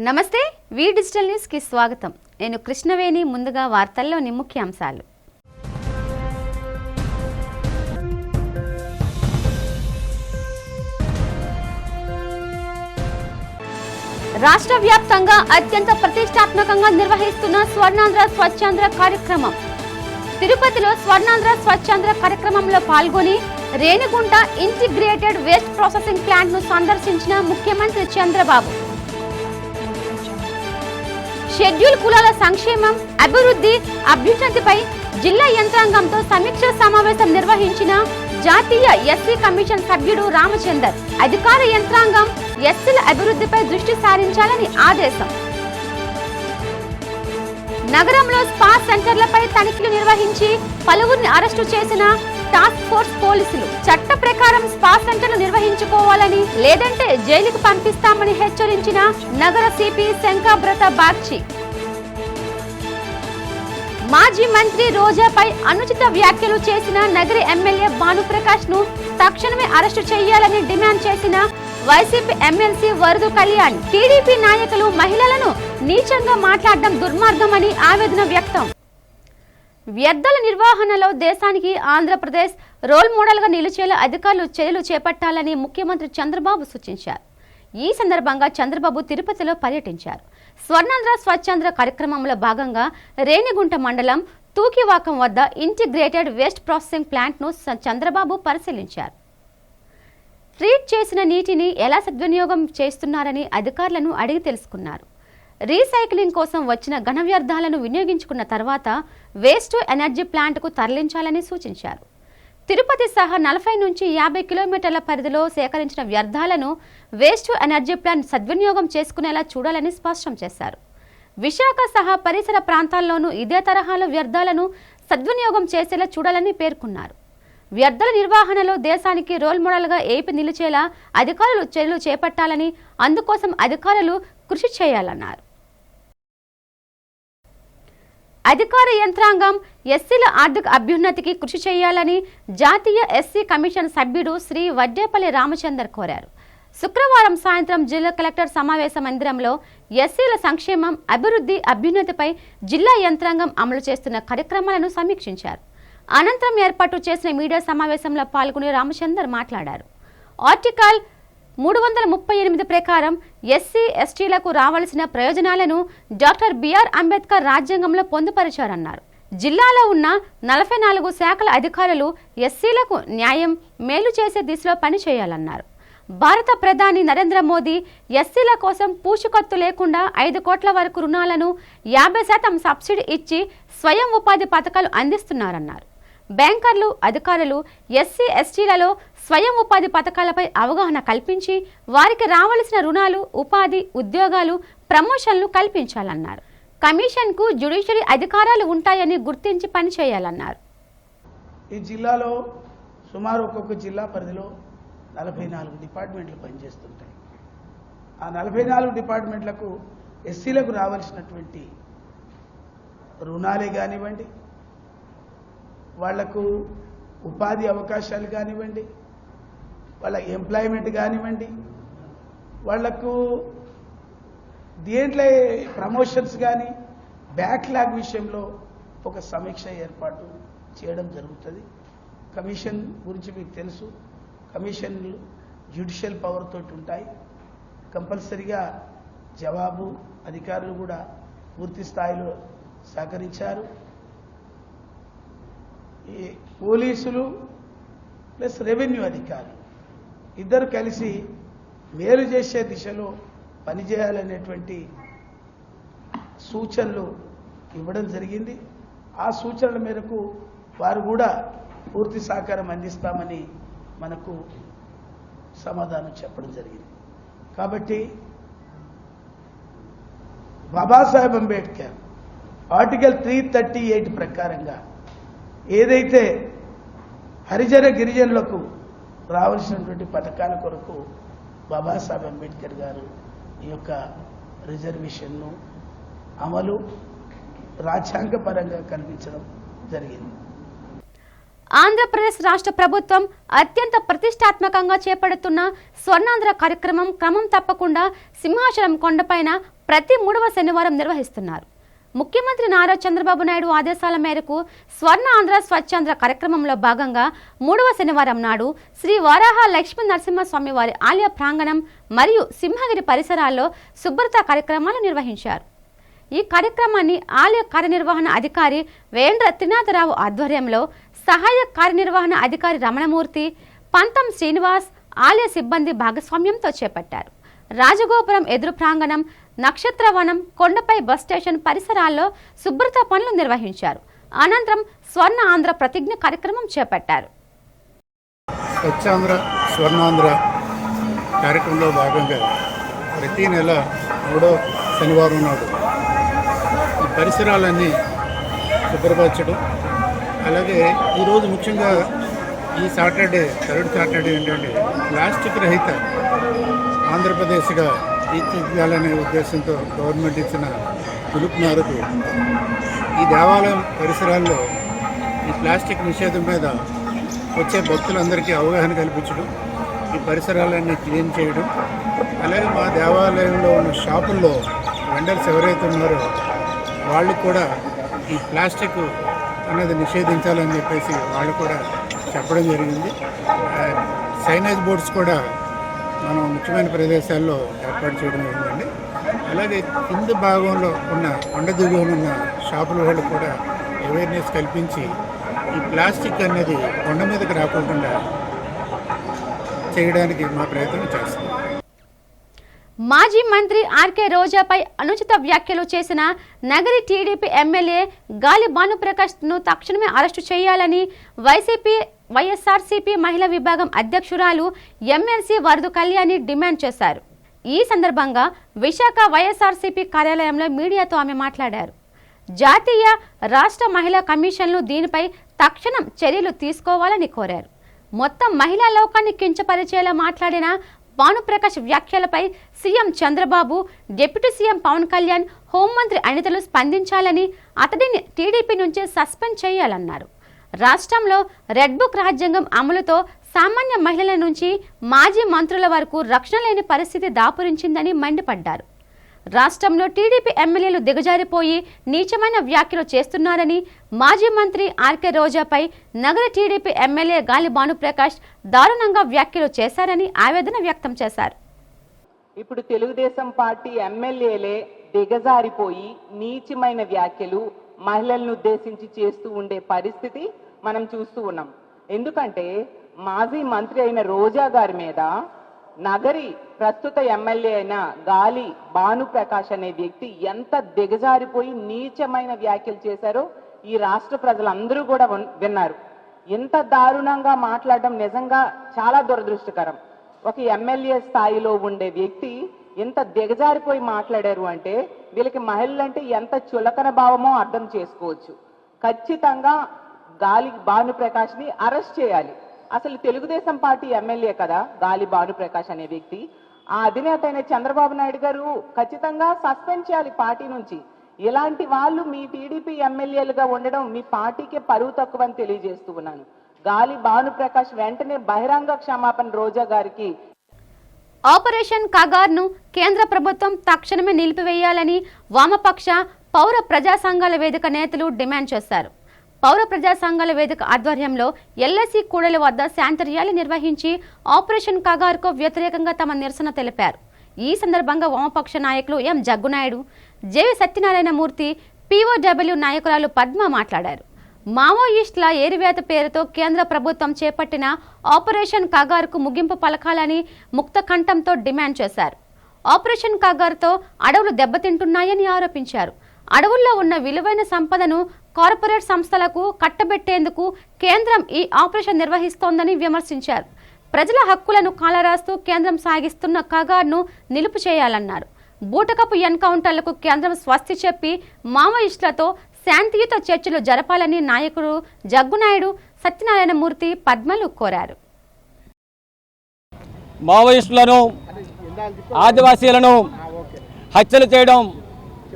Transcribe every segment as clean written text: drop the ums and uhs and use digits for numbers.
నమస్తే వి digital news కి స్వాగతం. నేను కృష్ణవేణి. ముందుగా వార్తల్లోని ముఖ్యాంశాలు. రాష్ట్ర వ్యాప్తంగా అత్యంత ప్రతిష్టాత్మకంగా నిర్వహిస్తున్న స్వర్ణాంధ్ర స్వచ్ఛాంధ్ర కార్యక్రమం. తిరుపతిలో స్వర్ణాంధ్ర స్వచ్ఛాంధ్ర కార్యక్రమంలో పాల్గొని Renigunta integrated waste processing plant ను సందర్శించిన ముఖ్యమంత్రి చంద్రబాబు. షెడ్యూల్ కులాల సంక్షేమం, అభివృద్ధి, అభ్యున్నతిపై జిల్లా యంత్రాంగంతో సమీక్ష సమావేశం నిర్వహించిన జాతీయ ఎస్సీ కమిషన్ సభ్యుడు రామచందర్. అధికార యంత్రాంగం ఎస్సీల అభివృద్ధిపై దృష్టి సారించాలని ఆదేశం. నగరంలో స్పా సెంటర్లపై తనిఖీలు నిర్వహించి పలువురిని అరెస్టు చేసిన టాస్క్ ఫోర్స్ పోలీసులు. చట్ట ప్రకారం స్పా సెంటర్లు నిర్వహించుకోవాలని, లేదంటే జైలుకు పంపిస్తామని హెచ్చరించిన నగర సిపి శంకాబ్రత బాగ్చి. మాజీ మంత్రి రోజాపై అనుచిత వ్యాఖ్యలు చేసిన నగరి ఎమ్మెల్యే భానుప్రకాష్ ను తక్షణమే అరెస్టు చేయాలని డిమాండ్ చేసిన వైసీపీ ఎమ్మెల్సీ వరదు కళ్యాణ్. టీడీపీ నాయకులు మహిళలను నీచంగా మాట్లాడడం దుర్మార్గమని ఆవేదన వ్యక్తం. వ్యర్థాల నిర్వహణలో దేశానికి ఆంధ్రప్రదేశ్ రోల్ మోడల్ గా నిలిచేలా అధికారులు చర్యలు చేపట్టాలని ముఖ్యమంత్రి చంద్రబాబు సూచించారు. ఈ సందర్భంగా చంద్రబాబు తిరుపతిలో పర్యటించారు. స్వర్ణాంధ్ర స్వచ్ఛాంధ్ర కార్యక్రమంలో భాగంగా రేణిగుంట మండలం తూకివాకం వద్ద ఇంటిగ్రేటెడ్ వేస్ట్ ప్రాసెసింగ్ ప్లాంట్ ను చంద్రబాబు పరిశీలించారు. ట్రీట్ చేసిన నీటిని ఎలా సద్వినియోగం చేస్తున్నారని అధికారులను అడిగి తెలుసుకున్నారు. రీసైక్లింగ్ కోసం వచ్చిన ఘన వ్యర్థాలను వినియోగించుకున్న తర్వాత వేస్ట్ ఎనర్జీ ప్లాంట్కు తరలించాలని సూచించారు. తిరుపతి సహా 40 నుంచి 50 కిలోమీటర్ల పరిధిలో సేకరించిన వ్యర్థాలను వేస్ట్ ఎనర్జీ ప్లాంట్ సద్వినియోగం చేసుకునేలా చూడాలని స్పష్టం చేశారు. విశాఖ సహా పరిసర ప్రాంతాల్లోనూ ఇదే తరహాలో వ్యర్థాలను సద్వినియోగం చేసేలా చూడాలని పేర్కొన్నారు. వ్యర్థాల నిర్వహణలో దేశానికి రోల్ మోడల్గా ఏపీ నిలిచేలా అధికారులు చర్యలు చేపట్టాలని, అందుకోసం అధికారులు కృషి చేయాలన్నారు. అధికార యంత్రాంగం ఎస్సీల ఆర్థిక అభ్యున్నతికి కృషి చేయాలని జాతీయ ఎస్సీ కమిషన్ సభ్యుడు శ్రీ వడ్డేపల్లి రామచందర్ కోరారు. శుక్రవారం సాయంత్రం జిల్లా కలెక్టర్ సమావేశ మందిరంలో ఎస్సీల సంక్షేమం, అభివృద్ధి, అభ్యున్నతిపై జిల్లా యంత్రాంగం అమలు చేస్తున్న కార్యక్రమాలను సమీక్షించారు. అనంతరం ఏర్పాటు చేసిన మీడియా సమావేశంలో పాల్గొని రామచందర్ మాట్లాడారు. ఆర్టికల్ 338 ప్రకారం ఎస్సీ ఎస్టీలకు రావాల్సిన ప్రయోజనాలను డాక్టర్ బిఆర్ అంబేద్కర్ రాజ్యాంగంలో పొందుపరిచారన్నారు. జిల్లాలో ఉన్న 44 శాఖల అధికారులు ఎస్సీలకు న్యాయం, మేలు చేసే దిశలో పనిచేయాలన్నారు. భారత ప్రధాని నరేంద్ర మోదీ ఎస్సీల కోసం పూచుకత్తు లేకుండా 5 కోట్ల వరకు రుణాలను 50% సబ్సిడీ ఇచ్చి స్వయం ఉపాధి పథకాలు అందిస్తున్నారన్నారు. బ్యాంకర్లు, అధికారులు ఎస్సీ ఎస్టీలలో స్వయం ఉపాధి పథకాలపై అవగాహన కల్పించి వారికి రావాల్సిన రుణాలు, ఉపాధి, ఉద్యోగాలు, ప్రమోషన్లు కల్పించాలన్నారు. కమిషన్కు జ్యుడిషియరీ అధికారాలు ఉంటాయని గుర్తించి పనిచేయాలన్నారు. ఈ జిల్లాలో సుమారు ఒక్కొక్క జిల్లా పరిధిలో 44 డిపార్ట్మెంట్లు పనిచేస్తుంటాయి. ఆ 44 డిపార్ట్మెంట్లకు ఎస్సీలకు రావాల్సినటువంటి రుణాలే కానివ్వండి, వాళ్లకు ఉపాధి అవకాశాలు కానివ్వండి, వాళ్ళ ఎంప్లాయ్మెంట్ కానివ్వండి, వాళ్లకు దేంట్లో ప్రమోషన్స్ కానీ బ్యాక్లాగ్ విషయంలో ఒక సమీక్ష ఏర్పాటు చేయడం జరుగుతుంది. కమిషన్ గురించి మీకు తెలుసు, కమిషన్లు జ్యుడిషియల్ పవర్ తోటి ఉంటాయి. కంపల్సరిగా జవాబు అధికారులు కూడా పూర్తి స్థాయిలో సహకరించారు. ఈ పోలీసులు ప్లస్ రెవెన్యూ అధికారులు ఇద్దరు కలిసి మేలు చేసే దిశలో పనిచేయాలనేటువంటి సూచనలు ఇవ్వడం జరిగింది. ఆ సూచనల మేరకు వారు కూడా పూర్తి సహకారం అందిస్తామని మనకు సమాధానం చెప్పడం జరిగింది. కాబట్టి బాబాసాహెబ్ అంబేద్కర్ ఆర్టికల్ 338 ప్రకారంగా ఏదైతే హరిజన గిరిజనులకు రావాల్సినటువంటి పథకాల కొరకు బాబాసాహెబ్ అంబేద్కర్ గారు ఈ యొక్క రిజర్వేషన్ను అమలు రాజ్యాంగపరంగా కల్పించడం జరిగింది. ఆంధ్రప్రదేశ్ రాష్ట్ర ప్రభుత్వం అత్యంత ప్రతిష్టాత్మకంగా చేపడుతున్న స్వర్ణాంధ్ర కార్యక్రమం క్రమం తప్పకుండా సింహాచలం కొండపైన ప్రతి 3వ శనివారం నిర్వహిస్తున్నారు. ముఖ్యమంత్రి నారా చంద్రబాబు నాయుడు ఆదేశాల మేరకు స్వర్ణ ఆంధ్ర స్వచ్ఛాంధ్ర కార్యక్రమంలో భాగంగా 3వ శనివారం నాడు శ్రీ వరాహ లక్ష్మీ నరసింహస్వామి వారి ఆలయ ప్రాంగణం మరియు సింహగిరి పరిసరాల్లో శుభ్రత కార్యక్రమాలు నిర్వహించారు. ఈ కార్యక్రమాన్ని ఆలయ కార్యనిర్వహణ అధికారి వేంద్ర త్రినాథరావు ఆధ్వర్యంలో సహాయ కార్యనిర్వహణ అధికారి రమణమూర్తి, పంతం శ్రీనివాస్ ఆలయ సిబ్బంది భాగస్వామ్యంతో చేపట్టారు. రాజగోపురం ఎదురు ప్రాంగణం, నక్షత్రవనం, కొండపై బస్ స్టేషన్ పరిసరాల్లో శుభ్రత పనులు నిర్వహించారు. అనంతరం స్వర్ణ ఆంధ్ర ప్రతిజ్ఞ కార్యక్రమం చేపట్టారు. స్వచ్ఛాంధ్ర స్వర్ణాంధ్ర కార్యక్రమంలో భాగంగా ప్రతి నెల 3వ శనివారం నాడు ఈ పరిసరాలన్నీ శుభ్రపరచడం, అలాగే ఈరోజు ముఖ్యంగా ఈ సాటర్డే థర్డ్ సాటర్డే ఏంటంటే ప్లాస్టిక్ రహిత ఆంధ్రప్రదేశ్గా తీర్చిదిద్దాలనే ఉద్దేశంతో గవర్నమెంట్ ఇచ్చిన పిలుపు మేరకు ఈ దేవాలయం పరిసరాల్లో ఈ ప్లాస్టిక్ నిషేధం మీద వచ్చే భక్తులందరికీ అవగాహన కల్పించడం, ఈ పరిసరాలన్నీ క్లీన్ చేయడం, అలాగే మా దేవాలయంలో ఉన్న షాపుల్లో వెండర్స్ ఎవరైతే ఉన్నారో వాళ్ళు కూడా ఈ ప్లాస్టిక్ అనేది నిషేధించాలని చెప్పేసి వాళ్ళు కూడా చెప్పడం జరిగింది. సైనేజ్ బోర్డ్స్ కూడా మనం ముఖ్యమైన ప్రదేశాల్లో ఏర్పాటు చేయడం జరిగిందండి. అలాగే కింద భాగంలో ఉన్న కొండ దిగువన ఉన్న షాపుల వాళ్ళు కూడా అవేర్నెస్ కల్పించి ఈ ప్లాస్టిక్ అనేది కొండ మీదకి రాకుండా చేయడానికి మా ప్రయత్నం చేస్తాం. మాజీ మంత్రి ఆర్కే రోజాపై అనుచిత వ్యాఖ్యలు చేసిన నగరి టీడీపీ ఎమ్మెల్యే గాలి భానుప్రకాష్ను తక్షణమే అరెస్టు చేయాలని వైఎస్ఆర్సీపీ మహిళా విభాగం అధ్యక్షురాలు ఎమ్మెల్సీ వరదు కళ్యాణి డిమాండ్ చేశారు. ఈ సందర్భంగా విశాఖ వైఎస్ఆర్సీపీ కార్యాలయంలో మీడియాతో ఆమె మాట్లాడారు. జాతీయ, రాష్ట్ర మహిళా కమిషన్లు దీనిపై తక్షణం చర్యలు తీసుకోవాలని కోరారు. మొత్తం మహిళా లోకాన్ని కించపరిచేలా మాట్లాడిన భానుప్రకాష్ వ్యాఖ్యలపై CM Chandrababu, deputy CM Pawan Kalyan, హోంమంత్రి అనితలు స్పందించాలని, అతడిని టీడీపీ నుంచి సస్పెండ్ చేయాలన్నారు. రాష్ట్రంలో రెడ్ బుక్ రాజ్యాంగం అమలుతో సామాన్య మహిళల నుంచి మాజీ మంత్రుల వరకు రక్షణ లేని పరిస్థితి దాపురించిందని మండిపడ్డారు. రాష్ట్రంలో టీడీపీ ఎమ్మెల్యేలు దిగజారిపోయి నీచమైన వ్యాఖ్యలు చేస్తున్నారని, మాజీ మంత్రి ఆర్కే రోజాపై నగర టీడీపీ ఎమ్మెల్యే గాలి భానుప్రకాష్ దారుణంగా వ్యాఖ్యలు చేశారని ఆవేదన వ్యక్తం చేశారు. ఇప్పుడు తెలుగుదేశం పార్టీ ఎమ్మెల్యేలే దిగజారిపోయి నీచమైన వ్యాఖ్యలు మహిళలను ఉద్దేశించి చేస్తూ ఉండే పరిస్థితి మనం చూస్తూ ఉన్నాం. ఎందుకంటే మాజీ మంత్రి అయిన రోజా గారి మీద నగరి ప్రస్తుత ఎమ్మెల్యే అయిన గాలి భానుప్రకాష్ అనే వ్యక్తి ఎంత దిగజారిపోయి నీచమైన వ్యాఖ్యలు చేశారో ఈ రాష్ట్ర ప్రజలందరూ కూడా విన్నారు. ఎంత దారుణంగా మాట్లాడడం నిజంగా చాలా దురదృష్టకరం. ఒక ఎమ్మెల్యే స్థాయిలో ఉండే వ్యక్తి ఎంత దిగజారిపోయి మాట్లాడారు అంటే వీళ్ళకి మహిళలంటే ఎంత చులకన భావమో అర్థం చేసుకోవచ్చు. ఖచ్చితంగా గాలి భానుప్రకాష్ని అరెస్ట్ చేయాలి. అసలు తెలుగుదేశం పార్టీ ఎమ్మెల్యే కదా గాలి భానుప్రకాష్ అనే వ్యక్తి. ఆ అధినేత అయిన చంద్రబాబు నాయుడు గారు ఖచ్చితంగా సస్పెండ్ చేయాలి పార్టీ నుంచి. ఇలాంటి వాళ్ళు మీ టీడీపీ ఎమ్మెల్యేలుగా ఉండడం మీ పార్టీకే పరువు తక్కువని తెలియజేస్తూ ఉన్నాను. గాలి భానుప్రకాష్ వెంటనే బహిరంగ క్షమాపణ రోజా గారికి. ఆపరేషన్ కగార్ను కేంద్ర ప్రభుత్వం తక్షణమే నిలిపివేయాలని వామపక్ష పౌర ప్రజా సంఘాల వేదిక నేతలు డిమాండ్ చేశారు. పౌర ప్రజా సంఘాల వేదిక ఆధ్వర్యంలో ఎల్ఐసి కూడలి వద్ద శాంతి ర్యాలీ నిర్వహించి ఆపరేషన్ కగార్కు వ్యతిరేకంగా తమ నిరసన తెలిపారు. ఈ సందర్భంగా వామపక్ష నాయకులు ఎం జగ్గునాయుడు, జేవి సత్యనారాయణమూర్తి, పీఓడబ్ల్యూ నాయకురాలు పద్మ మాట్లాడారు. మావోయిస్టుల ఏరివేత పేరుతో కేంద్ర ప్రభుత్వం చేపట్టిన ఆపరేషన్ కగార్కు ముగింపు పలకాలని ముక్త కంఠంతో డిమాండ్ చేశారు. ఆపరేషన్ కగార్తో అడవులు దెబ్బతింటున్నాయని ఆరోపించారు. అడవుల్లో ఉన్న విలువైన సంపదను కార్పొరేట్ సంస్థలకు కట్టబెట్టేందుకు కేంద్రం ఈ ఆపరేషన్ నిర్వహిస్తోందని విమర్శించారు. ప్రజల హక్కులను కాలరాస్తూ కేంద్రం సాగిస్తున్న కగార్ను నిలుపు చేయాలన్నారు. బూటకపు ఎన్కౌంటర్లకు కేంద్రం స్వస్తి చెప్పి మావోయిస్టులతో శాంతియుత చర్చలు జరపాలని నాయకులు జగ్గునాయుడు, సత్యనారాయణమూర్తి, పద్మలు కోరారు. మావోయిస్టులను, ఆదివాసీలను హత్యలు చేయడం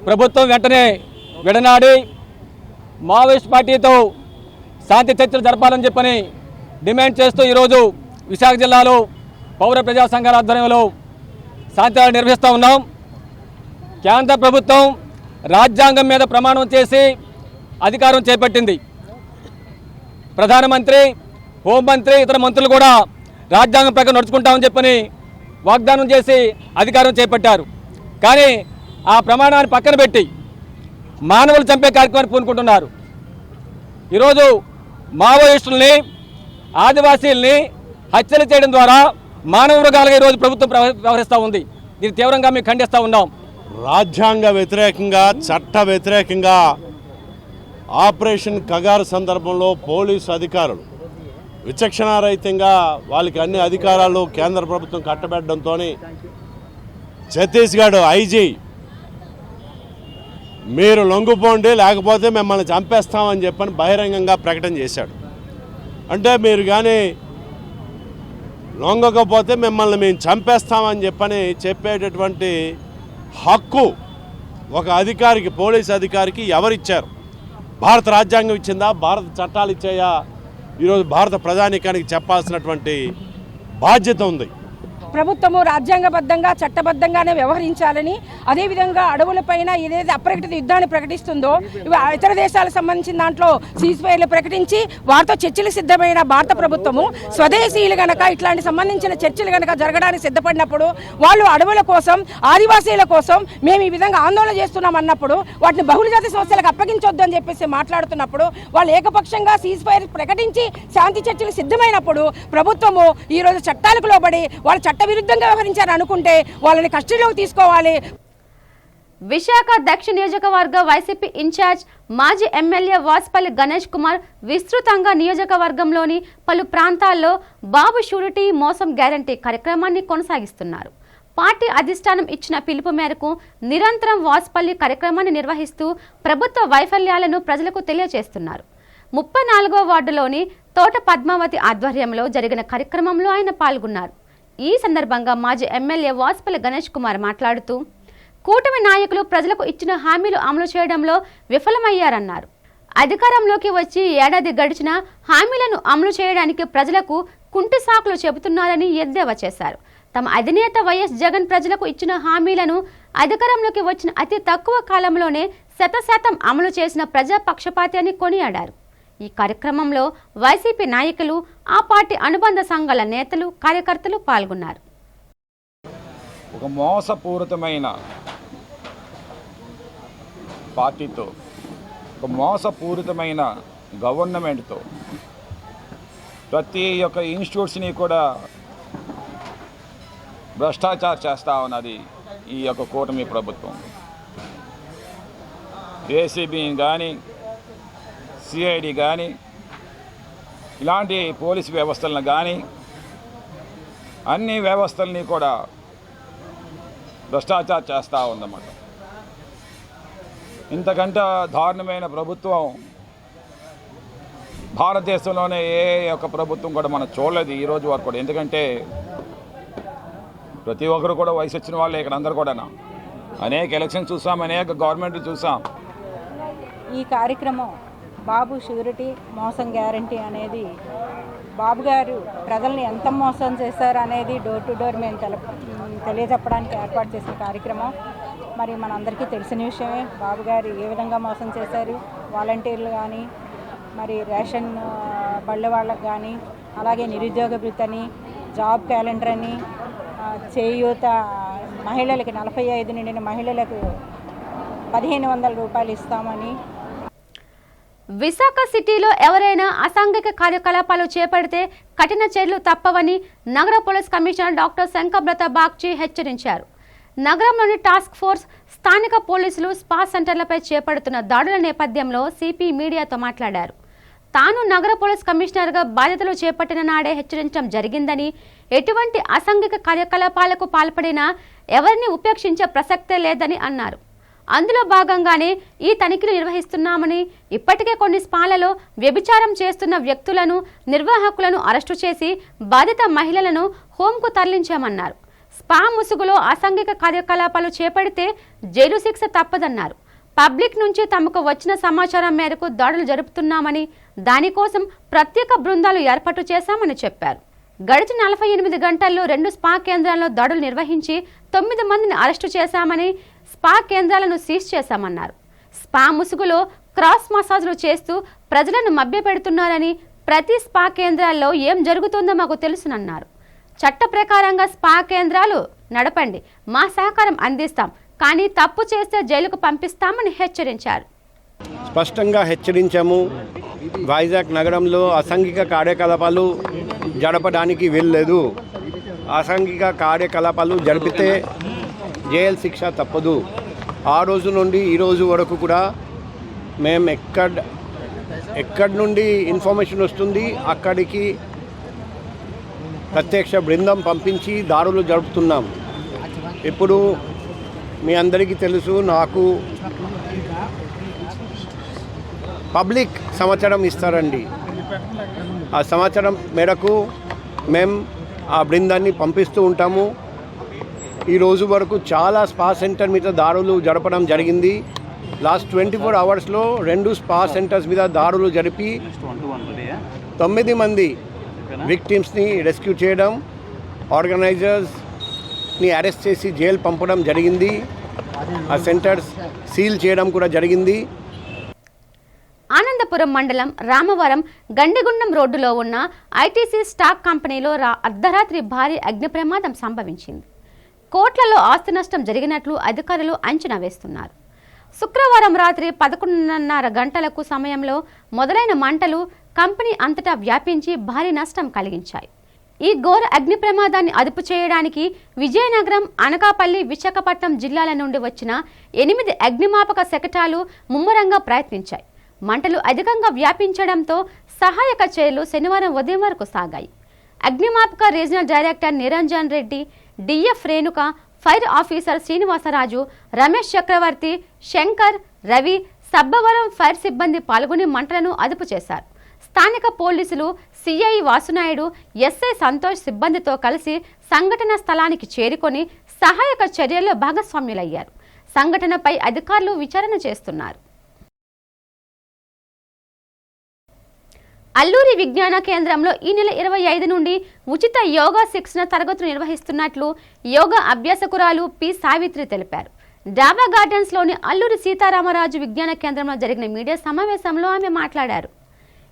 ప్రభుత్వం వెంటనే విడనాడి మావోయిస్ట్ పార్టీతో శాంతి చర్చలు జరపాలని చెప్పని డిమాండ్ చేస్తూ ఈరోజు విశాఖ జిల్లాలో పౌర ప్రజా సంఘాల ఆధ్వర్యంలో శాంతి ర్యాలీ నిర్వహిస్తూ ఉన్నాం. కేంద్ర ప్రభుత్వం రాజ్యాంగం మీద ప్రమాణం చేసి అధికారం చేపట్టింది. ప్రధానమంత్రి, హోంమంత్రి, ఇతర మంత్రులు కూడా రాజ్యాంగం ప్రకారం నడుచుకుంటామని చెప్పని వాగ్దానం చేసి అధికారం చేపట్టారు. కానీ ఆ ప్రమాణాన్ని పక్కన పెట్టి మానవులు చంపే కార్యక్రమాన్ని పూనుకుంటున్నారు. ఈరోజు మావోయిస్టుల్ని, ఆదివాసీల్ని హత్యలు చేయడం ద్వారా మానవ మృగాలుగా ఈరోజు ప్రభుత్వం వ్యవహరిస్తూ ఉంది. దీన్ని తీవ్రంగా మేము ఖండిస్తూ ఉన్నాం. రాజ్యాంగ వ్యతిరేకంగా, చట్ట వ్యతిరేకంగా ఆపరేషన్ కగారు సందర్భంలో పోలీసు అధికారులు విచక్షణారహితంగా వాళ్ళకి అన్ని అధికారాలు కేంద్ర ప్రభుత్వం కట్టబెట్టడంతో ఛత్తీస్గఢ్ ఐజీ మీరు లొంగిపోండి లేకపోతే మిమ్మల్ని చంపేస్తామని చెప్పని బహిరంగంగా ప్రకటన చేశాడు. అంటే మీరు కానీ లొంగకపోతే మిమ్మల్ని మేము చంపేస్తామని చెప్పని చెప్పేటటువంటి హక్కు ఒక అధికారికి, పోలీస్ అధికారికి ఎవరిచ్చారు? భారత రాజ్యాంగం ఇచ్చిందా? భారత చట్టాలు ఇచ్చాయా? ఈరోజు భారత ప్రజానీకానికి చెప్పాల్సినటువంటి బాధ్యత ఉంది. ప్రభుత్వము రాజ్యాంగబద్ధంగా చట్టబద్ధంగానే వ్యవహరించాలని, అదేవిధంగా అడవులపైన ఏదైతే అప్రకటిత యుద్ధాన్ని ప్రకటిస్తుందో ఇవి ఇతర దేశాలకు సంబంధించిన దాంట్లో సీజ్ఫైర్లు ప్రకటించి వారితో చర్చలు సిద్ధమైన భారత ప్రభుత్వము స్వదేశీయులు గనక ఇట్లాంటి సంబంధించిన చర్చలు గనక జరగడానికి సిద్ధపడినప్పుడు వాళ్ళు అడవుల కోసం, ఆదివాసీల కోసం మేము ఈ విధంగా ఆందోళన చేస్తున్నాం అన్నప్పుడు వాటిని బహుళజాతి సంస్థలకు అప్పగించొద్దు అని చెప్పేసి మాట్లాడుతున్నప్పుడు వాళ్ళు ఏకపక్షంగా సీజ్ఫైర్ ప్రకటించి శాంతి చర్చలు సిద్ధమైనప్పుడు ప్రభుత్వము ఈరోజు చట్టాలకు లోబడి వాళ్ళ చట్ట విరుద్ధంగా వ్యవహరించారు అనుకుంటే వాళ్ళని కస్టడీలోకి తీసుకోవాలి. విశాఖ దక్షిణ నియోజకవర్గ వైసీపీ ఇన్ఛార్జ్ మాజీ ఎమ్మెల్యే వాసుపల్లి గణేష్ కుమార్ విస్తృతంగా నియోజకవర్గంలోని పలు ప్రాంతాల్లో బాబు షూరిటీ మోసం గ్యారంటీ కార్యక్రమాన్ని కొనసాగిస్తున్నారు. పార్టీ అధిష్టానం ఇచ్చిన పిలుపు మేరకు నిరంతరం వాసుపల్లి కార్యక్రమాన్ని నిర్వహిస్తూ ప్రభుత్వ వైఫల్యాలను ప్రజలకు తెలియజేస్తున్నారు. 34వ వార్డులోని తోట పద్మావతి ఆధ్వర్యంలో జరిగిన కార్యక్రమంలో ఆయన పాల్గొన్నారు. ఈ సందర్భంగా మాజీ ఎమ్మెల్యే వాసుపల్లి గణేష్ కుమార్ మాట్లాడుతూ కూటమి నాయకులు ప్రజలకు ఇచ్చిన హామీలు అమలు చేయడంలో విఫలమయ్యారన్నారు. అధికారంలోకి వచ్చి ఏడాది గడిచిన హామీలను అమలు చేయడానికి ప్రజలకు కుంటి సాకులు చెబుతున్నారని ఎద్దేవా చేశారు. తమ అధినేత వైఎస్ జగన్ ప్రజలకు ఇచ్చిన హామీలను అధికారంలోకి వచ్చిన అతి తక్కువ కాలంలోనే 100% అమలు చేసిన ప్రజాపక్షపాతి అని కొనియాడారు. ఈ కార్యక్రమంలో వైసీపీ నాయకులు, ఆ పార్టీ అనుబంధ సంఘాల నేతలు, కార్యకర్తలు పాల్గొన్నారు. ఒక మోసపూరితమైన పార్టీతో, ఒక మోసపూరితమైన గవర్నమెంట్తో ప్రతి ఒక్క ఇన్స్టిట్యూట్స్ని కూడా భ్రష్టాచారం చేస్తూ ఉన్నది ఈ యొక్క కూటమి ప్రభుత్వం. ఏసీబీని కానీ, సిఐడి కానీ, ఇలాంటి పోలీసు వ్యవస్థలను కానీ అన్ని వ్యవస్థల్ని కూడా భ్రష్టాచారం చేస్తూ ఉందన్నమాట. ఇంతకంటే దారుణమైన ప్రభుత్వం భారతదేశంలోనే ఏ ఒక్క ప్రభుత్వం కూడా మనం చూడలేదు ఈ రోజు వరకు కూడా. ఎందుకంటే ప్రతి ఒక్కరు కూడా వయసు వచ్చిన వాళ్ళే ఇక్కడ అందరు కూడా. అనేక ఎలక్షన్ చూసాం, అనేక గవర్నమెంట్లు చూసాం. ఈ కార్యక్రమం బాబు షూరిటీ మోసం గ్యారంటీ అనేది బాబు గారు ప్రజల్ని ఎంత మోసం చేశారు అనేది డోర్ టు డోర్ మేము తెలియజెప్పడానికి ఏర్పాటు చేసిన కార్యక్రమం. మరి మనందరికీ తెలిసిన విషయమే బాబు గారు ఏ విధంగా మోసం చేశారు. వాలంటీర్లు కానీ, మరి రేషన్ బళ్ళ వాళ్ళకు కానీ, అలాగే నిరుద్యోగ భృతి అని, జాబ్ క్యాలెండర్ అని, చేయూత మహిళలకి 45 నిండిన మహిళలకు 1500 రూపాయలు ఇస్తామని. విశాఖ సిటీలో ఎవరైనా అసాంఘిక కార్యకలాపాలు చేపడితే కఠిన చర్యలు తప్పవని నగర police commissioner doctor Shankhabrata Bagchi హెచ్చరించారు. నగరంలోని టాస్క్ ఫోర్స్, స్థానిక పోలీసులు స్పా సెంటర్లపై చేపడుతున్న దాడుల నేపథ్యంలో సిపి మీడియాతో మాట్లాడారు. తాను నగర పోలీస్ కమిషనర్గా బాధ్యతలు చేపట్టిన నాడే హెచ్చరించడం జరిగిందని, ఎటువంటి అసాంఘిక కార్యకలాపాలకు పాల్పడినా ఎవరిని ఉపేక్షించే ప్రసక్తే లేదని అన్నారు. అందులో భాగంగానే ఈ తనిఖీలు నిర్వహిస్తున్నామని, ఇప్పటికే కొన్ని స్పాలలో వ్యభిచారం చేస్తున్న వ్యక్తులను, నిర్వాహకులను అరెస్టు చేసి బాధిత మహిళలను హోంకు తరలించామన్నారు. స్పా ముసుగులో అసాంఘిక కార్యకలాపాలు చేపడితే జైలు శిక్ష తప్పదన్నారు. పబ్లిక్ నుంచి తమకు వచ్చిన సమాచారం మేరకు దాడులు జరుపుతున్నామని, దానికోసం ప్రత్యేక బృందాలు ఏర్పాటు చేశామని చెప్పారు. గడిచిన 48 గంటల్లో 2 స్పా కేంద్రాల్లో దాడులు నిర్వహించి 9 మందిని అరెస్టు చేశామని, స్పా స్పా కేంద్రాలను సీజ్ చేశామన్నారు. స్పా ముసుగులో క్రాస్ మసాజ్లు చేస్తూ ప్రజలను మభ్యపెడుతున్నారని, ప్రతి స్పా కేంద్రాల్లో ఏం జరుగుతుందో మాకు తెలుసునన్నారు. చట్ట ప్రకారంగా స్పా కేంద్రాలు నడపండి, మా సహకారం అందిస్తాం, కానీ తప్పు చేస్తే జైలుకు పంపిస్తామని హెచ్చరించారు. స్పష్టంగా హెచ్చరించాము. వైజాగ్ నగరంలో అసాంఘిక కార్యకలాపాలు జరపడానికి వీల్లేదు. అసాంఘిక కార్యకలాపాలు జరిపితే జైలు శిక్ష తప్పదు. ఆ రోజు నుండి ఈ రోజు వరకు కూడా మేము ఎక్కడి నుండి ఇన్ఫర్మేషన్ వస్తుంది అక్కడికి ప్రత్యక్ష బృందం పంపించి దాడులు జరుపుతున్నాం. ఇప్పుడు మీ అందరికీ తెలుసు, నాకు పబ్లిక్ సమాచారం ఇస్తారండి. ఆ సమాచారం మేరకు మేము ఆ బృందాన్ని పంపిస్తూ ఉంటాము. ఈరోజు వరకు చాలా స్పా సెంటర్ మీద దాడులు జరపడం జరిగింది. లాస్ట్ 24 అవర్స్లో 2 స్పా సెంటర్స్ మీద దాడులు జరిపి 9 మంది విక్టిమ్స్ని రెస్క్యూ చేయడం, ఆర్గనైజర్స్ని అరెస్ట్ చేసి జైలు పంపడం జరిగింది. ఆ సెంటర్స్ సీల్ చేయడం కూడా జరిగింది. ఆనందపురం మండలం రామవరం గండిగుండం రోడ్డులో ఉన్న ఐటీసీ స్టాక్ కంపెనీలో అర్ధరాత్రి భారీ అగ్ని ప్రమాదం సంభవించింది. కోట్లలో ఆస్తి నష్టం జరిగినట్లు అధికారులు అంచనా వేస్తున్నారు. శుక్రవారం రాత్రి 11:30 గంటలకు సమయంలో మొదలైన మంటలు కంపెనీ అంతటా వ్యాపించి భారీ నష్టం కలిగించాయి. ఈ ఘోర అగ్ని ప్రమాదాన్ని అదుపు చేయడానికి విజయనగరం, అనకాపల్లి, విశాఖపట్నం జిల్లాల నుండి వచ్చిన 8 అగ్నిమాపక శకటాలు ముమ్మరంగా ప్రయత్నించాయి. మంటలు అధికంగా వ్యాపించడంతో సహాయక చర్యలు శనివారం ఉదయం వరకు సాగాయి. అగ్నిమాపక regional director Niranjan Reddy, DF Renuka, fire officer Srinivasaraju, Ramesh Chakravarthi, Shankar, Ravi, Sabbavaram fire సిబ్బంది పాల్గొని మంటలను అదుపు చేశారు. స్థానిక పోలీసులు, సిఐ వాసునాయుడు, ఎస్ఐ సంతోష్ సిబ్బందితో కలిసి సంఘటన స్థలానికి చేరుకొని సహాయక చర్యల్లో భాగస్వామ్యులయ్యారు. సంఘటనపై అధికారులు విచారణ చేస్తున్నారు. అల్లూరి విజ్ఞాన కేంద్రంలో ఈ నెల 25 నుండి ఉచిత యోగా శిక్షణ తరగతులు నిర్వహిస్తున్నట్లు యోగా అభ్యాసకురాలు పి సావిత్రి తెలిపారు. డాబా గార్డెన్స్లోని అల్లూరి సీతారామరాజు విజ్ఞాన కేంద్రంలో జరిగిన మీడియా సమావేశంలో ఆమె మాట్లాడారు.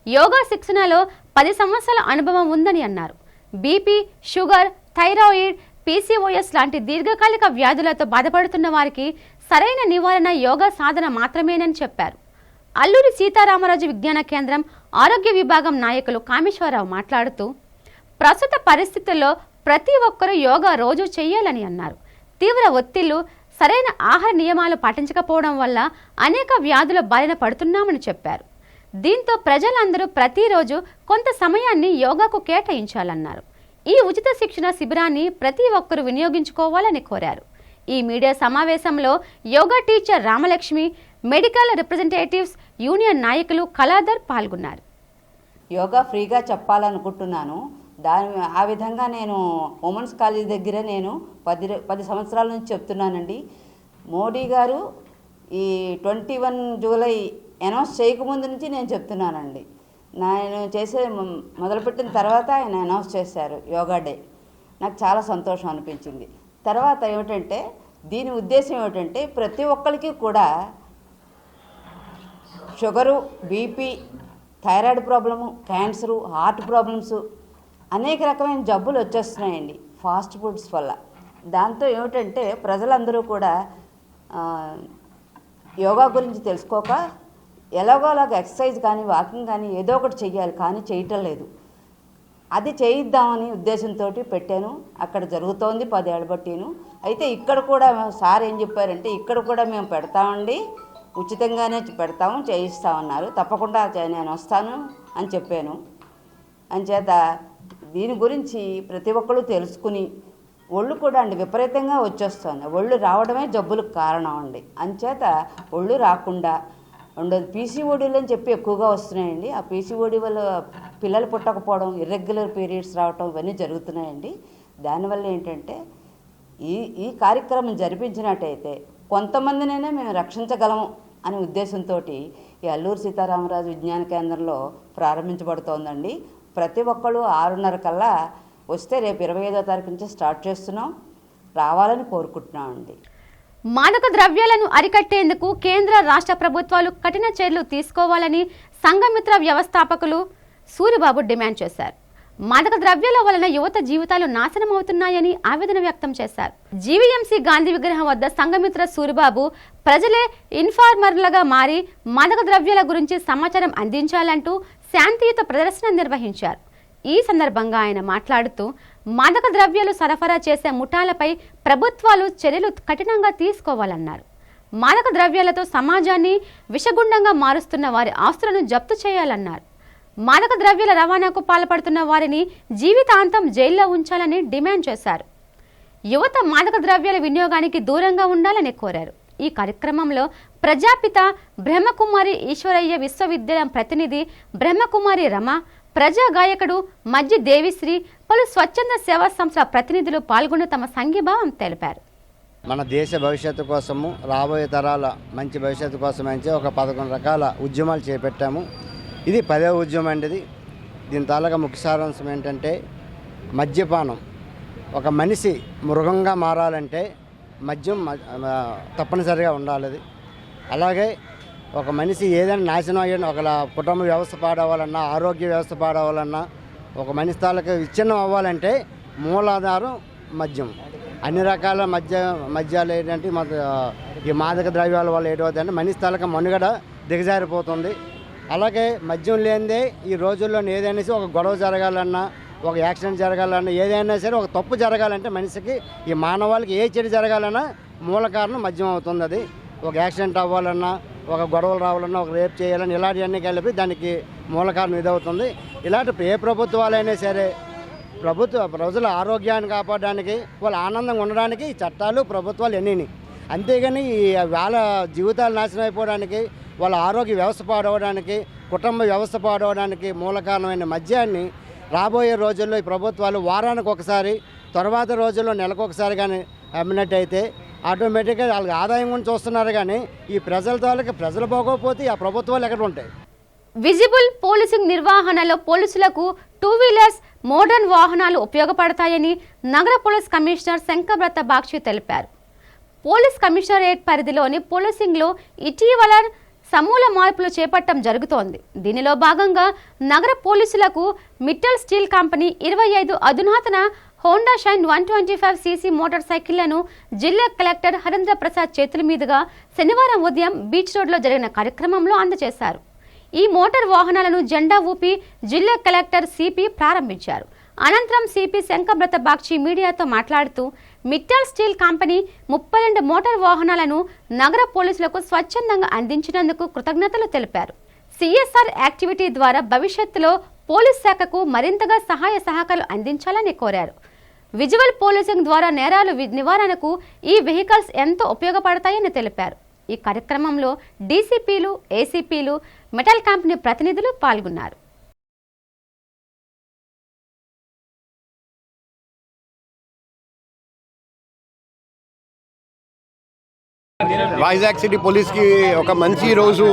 యోగా శిక్షణలో 10 సంవత్సరాల అనుభవం ఉందని అన్నారు. బీపీ, షుగర్, థైరాయిడ్, పీసీఓఎస్ లాంటి దీర్ఘకాలిక వ్యాధులతో బాధపడుతున్న వారికి సరైన నివారణ యోగా సాధన మాత్రమేనని చెప్పారు. అల్లూరి సీతారామరాజు విజ్ఞాన కేంద్రం ఆరోగ్య విభాగం నాయకులు కామేశ్వరరావు మాట్లాడుతూ, ప్రస్తుత పరిస్థితుల్లో ప్రతి ఒక్కరూ యోగా రోజు చేయాలని అన్నారు. తీవ్ర ఒత్తిళ్లు, సరైన ఆహార నియమాలు పాటించకపోవడం వల్ల అనేక వ్యాధుల బారిన పడుతున్నామని చెప్పారు. దీంతో ప్రజలందరూ ప్రతిరోజు కొంత సమయాన్ని యోగాకు కేటాయించాలన్నారు. ఈ ఉచిత శిక్షణ శిబిరాన్ని ప్రతి ఒక్కరూ వినియోగించుకోవాలని కోరారు. ఈ మీడియా సమావేశంలో yoga teacher Ramalakshmi, medical representatives, union నాయకులు, కళాధర్ పాల్గొన్నారు. యోగా ఫ్రీగా చెప్పాలనుకుంటున్నాను. ఆ విధంగా నేను ఉమెన్స్ కాలేజ్ దగ్గర నేను 10 సంవత్సరాల నుంచి చెప్తున్నానండి. మోడీ గారు ఈ 21 జూలై అనౌన్స్ చేయకముందు నుంచి నేను చెప్తున్నానండి. నేను మొదలుపెట్టిన తర్వాత ఆయన అనౌన్స్ చేశారు యోగా డే. నాకు చాలా సంతోషం అనిపించింది. తర్వాత ఏమిటంటే దీని ఉద్దేశం ఏమిటంటే ప్రతి ఒక్కరికి కూడా sugar, BP, thyroid problem, cancer, heart problems, అనేక రకమైన జబ్బులు వచ్చేస్తున్నాయండి ఫాస్ట్ ఫుడ్స్ వల్ల. దాంతో ఏమిటంటే ప్రజలందరూ కూడా యోగా గురించి తెలుసుకోక ఎలాగోలాగా ఎక్సర్సైజ్ కానీ వాకింగ్ కానీ ఏదో ఒకటి చెయ్యాలి, కానీ చేయటం లేదు. అది చేయిద్దామని ఉద్దేశంతో పెట్టాను. అక్కడ జరుగుతోంది 10 ఏళ్ళ బట్టిను. అయితే ఇక్కడ కూడా సార్ ఏం చెప్పారంటే ఇక్కడ కూడా మేము పెడతామండి, ఉచితంగానే పెడతాము, చేయిస్తామన్నారు. తప్పకుండా నేను వస్తాను అని చెప్పాను. అంచేత దీని గురించి ప్రతి ఒక్కరు తెలుసుకుని ఒళ్ళు కూడా అండి విపరీతంగా వచ్చేస్తుంది. ఒళ్ళు రావడమే జబ్బులకు కారణం అండి. అంచేత ఒళ్ళు రాకుండా ఉండదు. పీసీఓడీలు అని చెప్పి ఎక్కువగా వస్తున్నాయండి. ఆ పీసీఓడీ వల్ల పిల్లలు పుట్టకపోవడం, ఇర్రెగ్యులర్ పీరియడ్స్ రావడం ఇవన్నీ జరుగుతున్నాయండి. దానివల్ల ఏంటంటే ఈ కార్యక్రమం జరిపించినట్టయితే కొంతమందినైనా మేము రక్షించగలము అనే ఉద్దేశంతో ఈ అల్లూరి సీతారామరాజు విజ్ఞాన కేంద్రంలో ప్రారంభించబడుతోందండి. ప్రతి ఒక్కళ్ళు 6:30 కల్లా వస్తే రేపు 25వ తారీఖు నుంచి స్టార్ట్ చేస్తున్నాం. రావాలని కోరుకుంటున్నామండి. మాదక ద్రవ్యాలను అరికట్టేందుకు కేంద్ర రాష్ట్ర ప్రభుత్వాలు కఠిన చర్యలు తీసుకోవాలని సంఘమిత్ర వ్యవస్థాపకులు సూరిబాబు డిమాండ్ చేశారు. మాదక ద్రవ్యాల వలన యువత జీవితాలు నాశనం అవుతున్నాయని ఆవేదన వ్యక్తం చేశారు. జీవీఎంసీ గాంధీ విగ్రహం వద్ద సంఘమిత్ర సూరిబాబు ప్రజలే ఇన్ఫార్మర్లుగా మారి మాదక ద్రవ్యాల గురించి సమాచారం అందించాలంటూ శాంతియుత ప్రదర్శన నిర్వహించారు. ఈ సందర్భంగా ఆయన మాట్లాడుతూ మాదక ద్రవ్యాలు సరఫరా చేసే ముఠాలపై ప్రభుత్వాలు చర్యలు కఠినంగా తీసుకోవాలన్నారు. మాదక ద్రవ్యాలతో సమాజాన్ని విషగుండంగా మారుస్తున్న వారి ఆస్తులను జప్తు చేయాలన్నారు. మాదక ద్రవ్యాల రవాణాకు పాల్పడుతున్న వారిని జీవితాంతం జైల్లో ఉంచాలని డిమాండ్ చేశారు. యువత మాదక ద్రవ్యాల వినియోగానికి దూరంగా ఉండాలని కోరారు. ఈ కార్యక్రమంలో ప్రజాపిత బ్రహ్మకుమారి ఈశ్వరయ్య విశ్వవిద్యాలయం ప్రతినిధి బ్రహ్మకుమారి రమ, ప్రజా గాయకుడు మజ్జి దేవిశ్రీ, పలు స్వచ్ఛంద సేవా సంస్థల ప్రతినిధులు పాల్గొని తమ సంఘీభావం తెలిపారు. మన దేశ భవిష్యత్తు కోసము, రాబోయే తరాల మంచి భవిష్యత్తు కోసం అని ఒక 11 రకాల ఉద్యమాలు చేపట్టాము. ఇది 10వ ఉద్యమం అండి. దీని తాలూకా ముఖ్య సారాంశం ఏంటంటే మద్యపానం. ఒక మనిషి మృగంగా మారాలంటే మద్యం తప్పనిసరిగా ఉండాలి. అలాగే ఒక మనిషి ఏదైనా నాశనం అయ్యాను, ఒక కుటుంబ వ్యవస్థ పాడవాలన్నా, ఆరోగ్య వ్యవస్థ పాడవాలన్నా, ఒక మనిషి తాలూకా విచ్ఛిన్నం అవ్వాలంటే మూలాధారం మద్యం. అన్ని రకాల మద్యాలు ఏంటంటే ఈ మాదక ద్రవ్యాల వల్ల ఏంటంటే మనిషి తాలూకా మనుగడ దిగజారిపోతుంది. అలాగే మద్యం లేనిదే ఈ రోజుల్లో ఏదైనా ఒక గొడవ జరగాలన్నా, ఒక యాక్సిడెంట్ జరగాలన్నా, ఏదైనా సరే ఒక తప్పు జరగాలంటే మనిషికి ఈ మానవాళికి ఏ చెడు జరగాలన్నా మూల కారణం మద్యం అవుతుంది. అది ఒక యాక్సిడెంట్ అవ్వాలన్నా, ఒక గొడవలు రావాలన్నా, ఒక రేప్ చేయాలన్నా, ఇలాంటివన్నీ కలిపి దానికి మూల కారణం ఇదవుతుంది. ఇలాంటి ఏ ప్రభుత్వాలైనా సరే ప్రజల ఆరోగ్యాన్ని కాపాడడానికి, వాళ్ళ ఆనందంగా ఉండడానికి ఈ చట్టాలు ప్రభుత్వాలు ఎన్ని. అంతేగాని వాళ్ళ జీవితాలు నాశనం అయిపోవడానికి, వాళ్ళ ఆరోగ్య వ్యవస్థ పాడవడానికి, కుటుంబ వ్యవస్థ పాడవడానికి మూల కారణమైన మద్యాన్ని రాబోయే రోజుల్లో ఈ ప్రభుత్వాలు వారానికి ఒకసారి, తర్వాత రోజుల్లో నెలకొకసారి కానీ అమ్మినట్టయితే ఆటోమేటిక్గా వాళ్ళకి ఆదాయం గురించి చూస్తున్నారు. కానీ ఈ ప్రజలు పోకపోతే ఆ ప్రభుత్వాలు ఎక్కడ ఉంటాయి? విజిబుల్ పోలీసింగ్ నిర్వహణలో పోలీసులకు 2 వీలర్స్, మోడర్న్ వాహనాలు ఉపయోగపడతాయని నగర పోలీస్ కమిషనర్ శంకర్బ్రత బాక్షి తెలిపారు. పోలీస్ కమిషనరేట్ పరిధిలోని పోలీసింగ్లో ఇటీవల సమూల మార్పులు చేపట్టడం జరుగుతోంది. దీనిలో భాగంగా నగర పోలీసులకు మిట్టల్ స్టీల్ కంపెనీ 25 అధునాతన హోండా షైన్ 125cc మోటార్ సైకిళ్లను జిల్లా కలెక్టర్ హరేంద్ర ప్రసాద్ చేతుల మీదుగా శనివారం ఉదయం బీచ్ రోడ్లో జరిగిన కార్యక్రమంలో అందజేశారు. ఈ మోటార్ వాహనాలను జెండా ఊపి జిల్లా కలెక్టర్ సిపి ప్రారంభించారు. అనంతరం సిపి శంకర్బ్రత బాక్షి మీడియాతో మాట్లాడుతూ మిట్టల్ స్టీల్ కంపెనీ 32 మోటార్ వాహనాలను నగర పోలీసులకు స్వచ్ఛందంగా అందించినందుకు కృతజ్ఞతలు తెలిపారు. సిఎస్ఆర్ యాక్టివిటీ ద్వారా భవిష్యత్తులో పోలీస్ శాఖకు మరింతగా సహాయ సహకారాలు అందించాలని కోరారు. విజువల్ పోలీసింగ్ ద్వారా నేరాలు నివారణకు ఈ వెహికల్స్ ఎంతో ఉపయోగపడతాయని తెలిపారు. ఈ కార్యక్రమంలో డీసీపీలు, ఏసీపీలు, మెటల్ కంపెనీ ప్రతినిధులు పాల్గొన్నారు. వైజాగ్ సిటీ పోలీస్కి ఒక మంచి రోజు.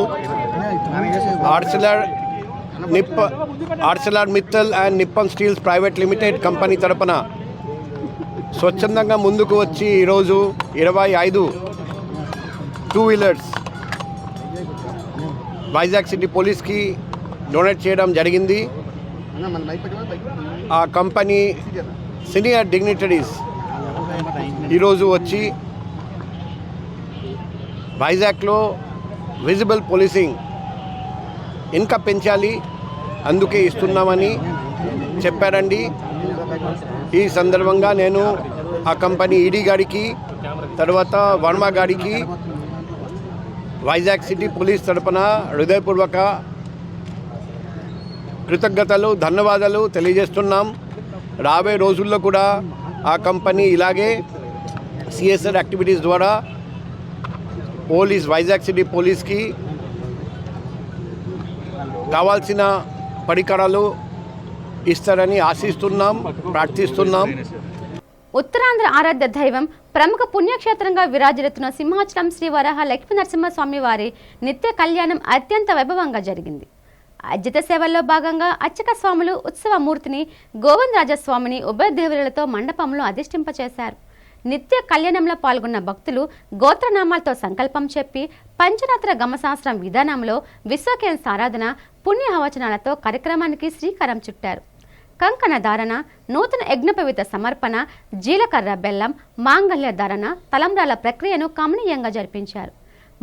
Arcelor Mittal and Nippon steels private limited company తరపున స్వచ్ఛందంగా ముందుకు వచ్చి ఈరోజు 25 2 వీలర్స్ వైజాగ్ సిటీ పోలీస్కి డొనేట్ చేయడం జరిగింది. ఆ కంపెనీ సీనియర్ డిగ్నిటరీస్ ఈరోజు వచ్చి వైజాగ్లో విజిబుల్ పోలీసింగ్ ఇంకా పెంచాలి, అందుకే ఇస్తున్నామని చెప్పారండి. ఈ సందర్భంగా నేను ఆ కంపెనీ ఈడీ గారికి, తర్వాత వర్మ గారికి వైజాగ్ సిటీ పోలీస్ తరపున హృదయపూర్వక కృతజ్ఞతలు, ధన్యవాదాలు తెలియజేస్తున్నాం. రాబోయే రోజుల్లో కూడా ఆ కంపెనీ ఇలాగే సిఎస్ఆర్ యాక్టివిటీస్ ద్వారా వైజాగ్ సిటీ పోలీస్కి కావాల్సిన పరికరాలు ఇస్తారని ఆశిస్తున్నాం, ప్రార్థిస్తున్నాం. ఉత్తరాంధ్ర ఆరాధ్య దైవం, ప్రముఖ పుణ్యక్షేత్రంగా విరాజిల్లుతున్న సింహాచలం శ్రీ వరాహ లక్ష్మీ నరసింహస్వామి వారి నిత్య కళ్యాణం అత్యంత వైభవంగా జరిగింది. అర్జిత సేవల్లో భాగంగా అర్చక స్వాములు ఉత్సవమూర్తిని గోవిందరాజస్వామిని ఉభయ దేవులతో మండపంలో అధిష్ఠింపచేశారు. నిత్య కళ్యాణంలో పాల్గొన్న భక్తులు గోత్రనామాలతో సంకల్పం చెప్పి పంచరాత్ర గమశాస్త్రం విధానంలో విశ్వకేన్ సారాధన పుణ్యహవచనాలతో కార్యక్రమానికి శ్రీకారం చుట్టారు. కంకణ ధారణ, నూతన యజ్ఞపవిత సమర్పణ, జీలకర్ర బెల్లం, మాంగళ్య ధారణ, తలంబ్రాల ప్రక్రియను కమనీయంగా జరిపించారు.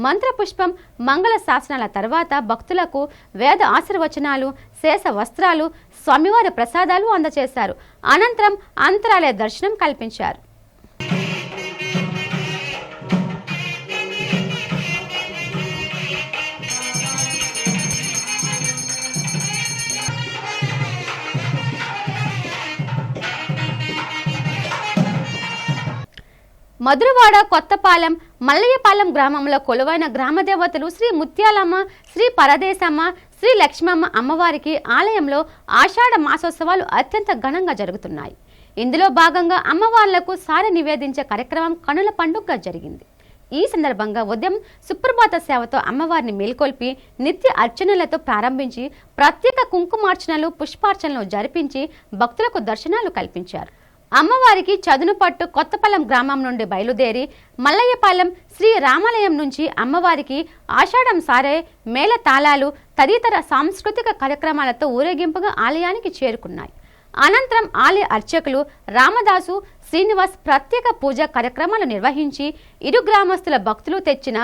మంత్రపుష్పం, మంగళ శాసనాల తర్వాత భక్తులకు వేద ఆశీర్వచనాలు, శేష వస్త్రాలు, స్వామివారి ప్రసాదాలు అందజేశారు. అనంతరం అంతరాలయ దర్శనం కల్పించారు. మధురవాడ కొత్తపాలెం, మల్లయ్యపాలెం గ్రామంలో కొలువైన గ్రామదేవతలు శ్రీ ముత్యాలమ్మ, శ్రీ పరదేశమ్మ, శ్రీ లక్ష్మమ్మ అమ్మవారికి ఆలయంలో ఆషాఢ మాసోత్సవాలు అత్యంత ఘనంగా జరుగుతున్నాయి. ఇందులో భాగంగా అమ్మవార్లకు సారె నివేదించే కార్యక్రమం కనుల పండుగగా జరిగింది. ఈ సందర్భంగా ఉదయం సుప్రభాత సేవతో అమ్మవారిని మేల్కొల్పి నిత్య అర్చనలతో ప్రారంభించి ప్రత్యేక కుంకుమార్చనలు, పుష్పార్చనలు జరిపించి భక్తులకు దర్శనాలు కల్పించారు. అమ్మవారికి చదును పట్టు కొత్తపాలెం గ్రామం నుండి బయలుదేరి మల్లయ్యపాలెం శ్రీ రామాలయం నుంచి అమ్మవారికి ఆషాఢం సారే, మేళ తాళాలు తదితర సాంస్కృతిక కార్యక్రమాలతో ఊరేగింపుగా ఆలయానికి చేరుకున్నాయి. అనంతరం ఆలయ అర్చకులు రామదాసు, శ్రీనివాస్ ప్రత్యేక పూజా కార్యక్రమాలు నిర్వహించి ఇరు గ్రామస్తుల భక్తులు తెచ్చిన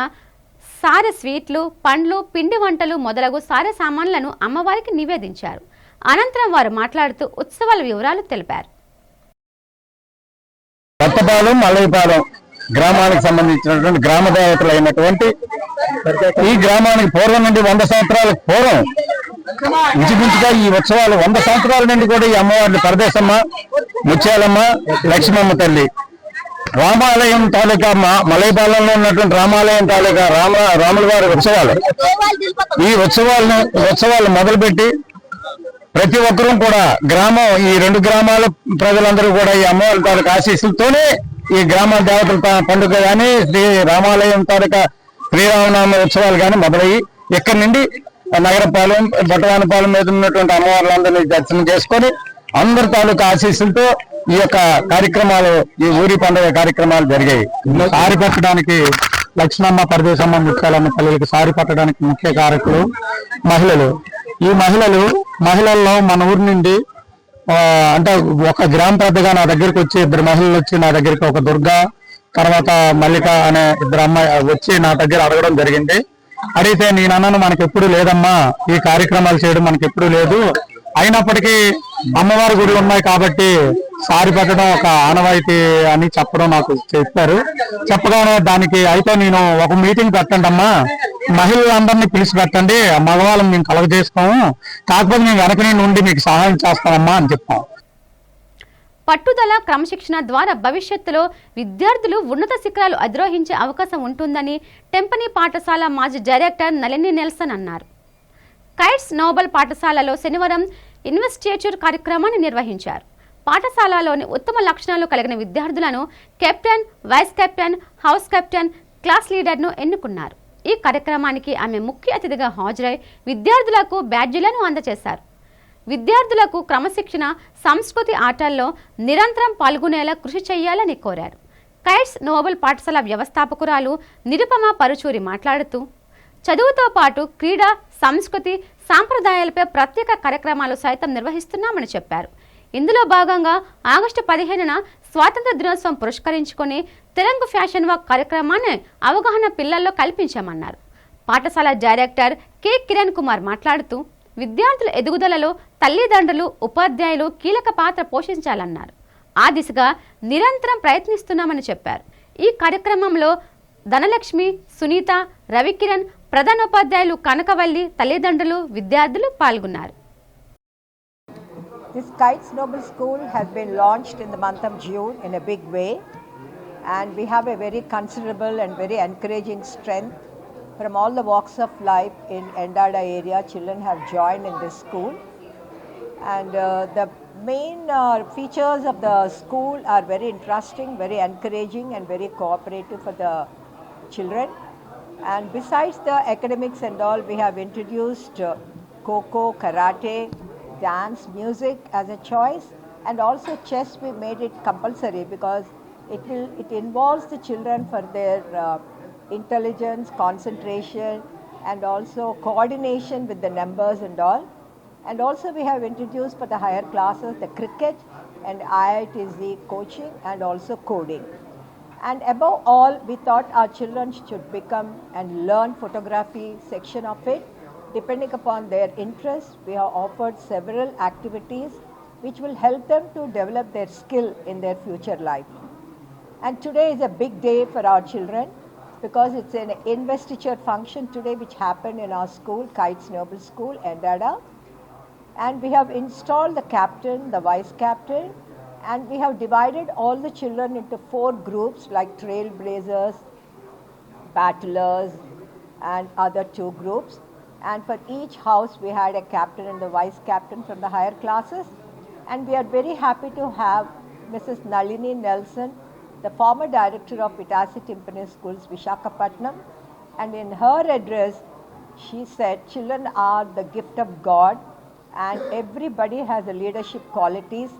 సారె స్వీట్లు, పండ్లు, పిండి వంటలు మొదలగు సారె సామాన్లను అమ్మవారికి నివేదించారు. అనంతరం వారు మాట్లాడుతూ ఉత్సవాల వివరాలు తెలిపారు. కొత్తపాలెం, మల్లయ్యపాలెం గ్రామానికి సంబంధించినటువంటి గ్రామ దేవతలు అయినటువంటి ఈ గ్రామానికి పూర్వం నుండి 100 సంవత్సరాల పూర్వం ఇంచుమించుగా ఈ ఉత్సవాలు 100 సంవత్సరాల నుండి కూడా ఈ అమ్మవారిని పరదేశమ్మ, ముత్యాలమ్మ, లక్ష్మమ్మ తల్లి, రామాలయం తాలూకా మల్లయ్యపాలెంలో ఉన్నటువంటి రామాలయం తాలూకా రాముల వారి ఉత్సవాలు. ఈ ఉత్సవాలు మొదలుపెట్టి ప్రతి ఒక్కరూ కూడా గ్రామం, ఈ 2 గ్రామాల ప్రజలందరూ కూడా ఈ అమ్మవారి తాలూకా ఆశీస్సులతోనే ఈ గ్రామ దేవతల పండుగ కానీ, శ్రీ రామాలయం తాలూకా శ్రీరామనామ ఉత్సవాలు కానీ మొదలయ్యి ఇక్కడి నుండి నగరపాలెం, బొట్టవానిపాలెం మీద ఉన్నటువంటి అమ్మవార్లందరినీ దర్శనం చేసుకొని అందరి తాలూకా ఆశీస్సులతో ఈ యొక్క కార్యక్రమాలు, ఈ ఊరి పండుగ కార్యక్రమాలు జరిగాయి. సారి పట్టడానికి లక్ష్మమ్మ, పరదేశమ్మ, ముత్యాలమ్మ తల్లికి సారి పట్టడానికి ముఖ్య కారకులు మహిళలు. ఈ మహిళల్లో మన ఊరి నుండి అంటే ఒక గ్రామ పెద్దగా నా దగ్గరికి వచ్చి 2 మహిళలు వచ్చి నా దగ్గరికి, ఒక దుర్గా, తర్వాత మల్లిక అనే 2 అమ్మాయి వచ్చి నా దగ్గర అడగడం జరిగింది. అడిగితే నేను అన్నాను, మనకి ఎప్పుడు లేదమ్మా, ఈ కార్యక్రమాలు చేయడం మనకి ఎప్పుడు లేదు, అయినప్పటికీ అమ్మవారి గుడి ఉన్నాయి కాబట్టి సారి పెట్టడం ఒక ఆనవాయితీ అని చెప్పడం నాకు చెప్పారు. చెప్పగానే దానికి అయితే నేను ఒక మీటింగ్ పెట్టండి అమ్మా, మహిళలందరినీ పిలిచి పెట్టండి, మగవాళ్ళని మేము కలగజేసుకోము, కాకపోతే మేము వెనక నుండి మీకు సహాయం చేస్తామమ్మా అని చెప్పాం. పట్టుదల, క్రమశిక్షణ ద్వారా భవిష్యత్తులో విద్యార్థులు ఉన్నత శిఖరాలు అధిరోహించే అవకాశం ఉంటుందని టెంపనీ పాఠశాల మాజీ డైరెక్టర్ నళిని నెల్సన్ అన్నారు. కైట్స్ నోబెల్ పాఠశాలలో శనివారం ఇన్వెస్టిట్యూట్ కార్యక్రమాన్ని నిర్వహించారు. పాఠశాలలోని ఉత్తమ లక్షణాలు కలిగిన విద్యార్థులను captain, vice captain, house captain, class లీడర్ను ఎన్నుకున్నారు. ఈ కార్యక్రమానికి ఆమె ముఖ్య అతిథిగా హాజరై విద్యార్థులకు బ్యాడ్జీలను అందజేశారు. విద్యార్థులకు క్రమశిక్షణ, సంస్కృతి ఆటల్లో నిరంతరం పాల్గొనేలా కృషి చేయాలని కోరారు. కైట్స్ నోబెల్ పాఠశాల వ్యవస్థాపకురాలు నిరుపమ పరుచూరి మాట్లాడుతూ, చదువుతో పాటు క్రీడా, సంస్కృతి, సాంప్రదాయాలపై ప్రత్యేక కార్యక్రమాలు సైతం నిర్వహిస్తున్నామని చెప్పారు. ఇందులో భాగంగా ఆగస్టు 15న స్వాతంత్ర దినోత్సవం పురస్కరించుకొని తెలంగు ఫ్యాషన్ వాక్ కార్యక్రమాన్ని అవగాహన పిల్లల్లో కల్పించామన్నారు. పాఠశాల డైరెక్టర్ కె కిరణ్ కుమార్ మాట్లాడుతూ, విద్యార్థుల ఎదుగుదలలో తల్లిదండ్రులు, ఉపాధ్యాయులు కీలక పాత్ర పోషించాలన్నారు. ఆ దిశగా నిరంతరం ప్రయత్నిస్తున్నామని చెప్పారు. ఈ కార్యక్రమంలో ధనలక్ష్మి, సునీత, రవికిరణ్, ప్రధానోపాధ్యాయులు కనకవల్లి, తల్లిదండ్రులు, విద్యార్థులు పాల్గొన్నారు. This Kites Noble School has been launched in the month of June in a big way, and we have a very considerable and very encouraging strength from all the walks of life in Endada area. Children have joined in this school, and the main features of the school are very interesting, very encouraging and very cooperative for the children. And besides the academics and all, we have introduced Kho-Kho, Karate, dance, music as a choice, and also chess we made it compulsory because It involves the children for their intelligence, concentration, and also coordination with the numbers and all. And also we have introduced for the higher classes the cricket and IITZ coaching and also coding. And above all, we thought our children should become and learn photography section of it. Depending upon their interest, we have offered several activities which will help them to develop their skill in their future life. And today is a big day for our children because it's an investiture function today which happened in our school, Kites Noble School, Endada. And we have installed the captain, the vice captain, and we have divided all the children into 4 groups like trailblazers, battlers, and other 2 groups. And for each house we had a captain and the vice captain from the higher classes. And we are very happy to have Mrs. Nalini Nelson, the former director of Vitasi Timpani Schools, Visakhapatnam. And in her address, she said, children are the gift of God and everybody has a leadership qualities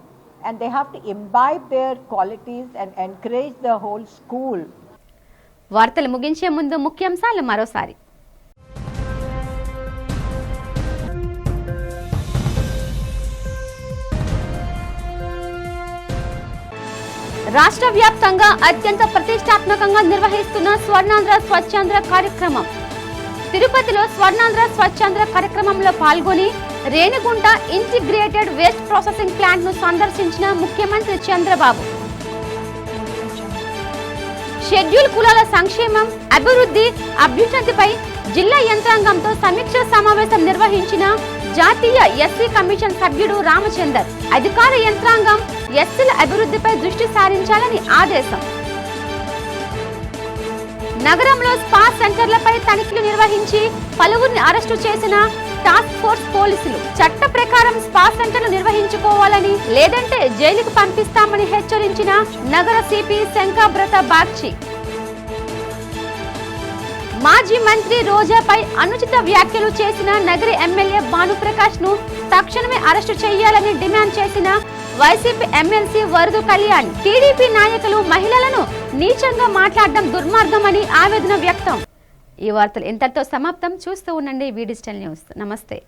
and they have to imbibe their qualities and encourage the whole school. వార్తలు ముగించే ముందు ముఖ్యాంశాలు మరోసారి. రాష్ట్ర వ్యాప్తంగా అత్యంత ప్రతిష్టాత్మకంగా నిర్వహిస్తున్న స్వర్ణాంధ్ర స్వచ్ఛాంధ్ర కార్యక్రమం. తిరుపతిలో స్వర్ణాంధ్ర స్వచ్ఛాంధ్ర కార్యక్రమంలో పాల్గొని Renigunta integrated waste processing plant ను సందర్శించిన ముఖ్యమంత్రి చంద్రబాబు. షెడ్యూల్ కులాల సంక్షేమం, అభివృద్ధి, అభ్యున్నతిపై జిల్లా యంత్రాంగంతో సమీక్ష సమావేశం నిర్వహించిన జాతీయ ఎస్సీ కమిషన్ సభ్యుడు రామచందర్. అధికార యంత్రాంగం ఎస్సీల అభివృద్ధిపై దృష్టి సారించాలని ఆదేశం. నగరంలో స్పా సెంటర్లపై తనిఖీలు నిర్వహించి పలువురిని అరెస్టు చేసిన టాస్క్ ఫోర్స్ పోలీసులు. చట్ట ప్రకారం స్పా సెంటర్లు నిర్వహించుకోవాలని, లేదంటే జైలుకు పంపిస్తామని హెచ్చరించిన నగర సిపి శంకాబ్రత బాగ్చి. మాజీ మంత్రి రోజాపై అనుచిత వ్యాఖ్యలు చేసిన నగరి ఎమ్మెల్యే భానుప్రకాష్ ను తక్షణమే అరెస్టు చేయాలని డిమాండ్ చేసిన వైసీపీ ఎమ్మెల్సీ వరదు కళ్యాణ్. టీడీపీ నాయకులు మహిళలను నీచంగా మాట్లాడడం దుర్మార్గమని ఆవేదన వ్యక్తం. ఈ వార్తలు ఇంతటితో సమాప్తం. చూస్తూ ఉండండి వి డిజిటల్ న్యూస్. నమస్తే.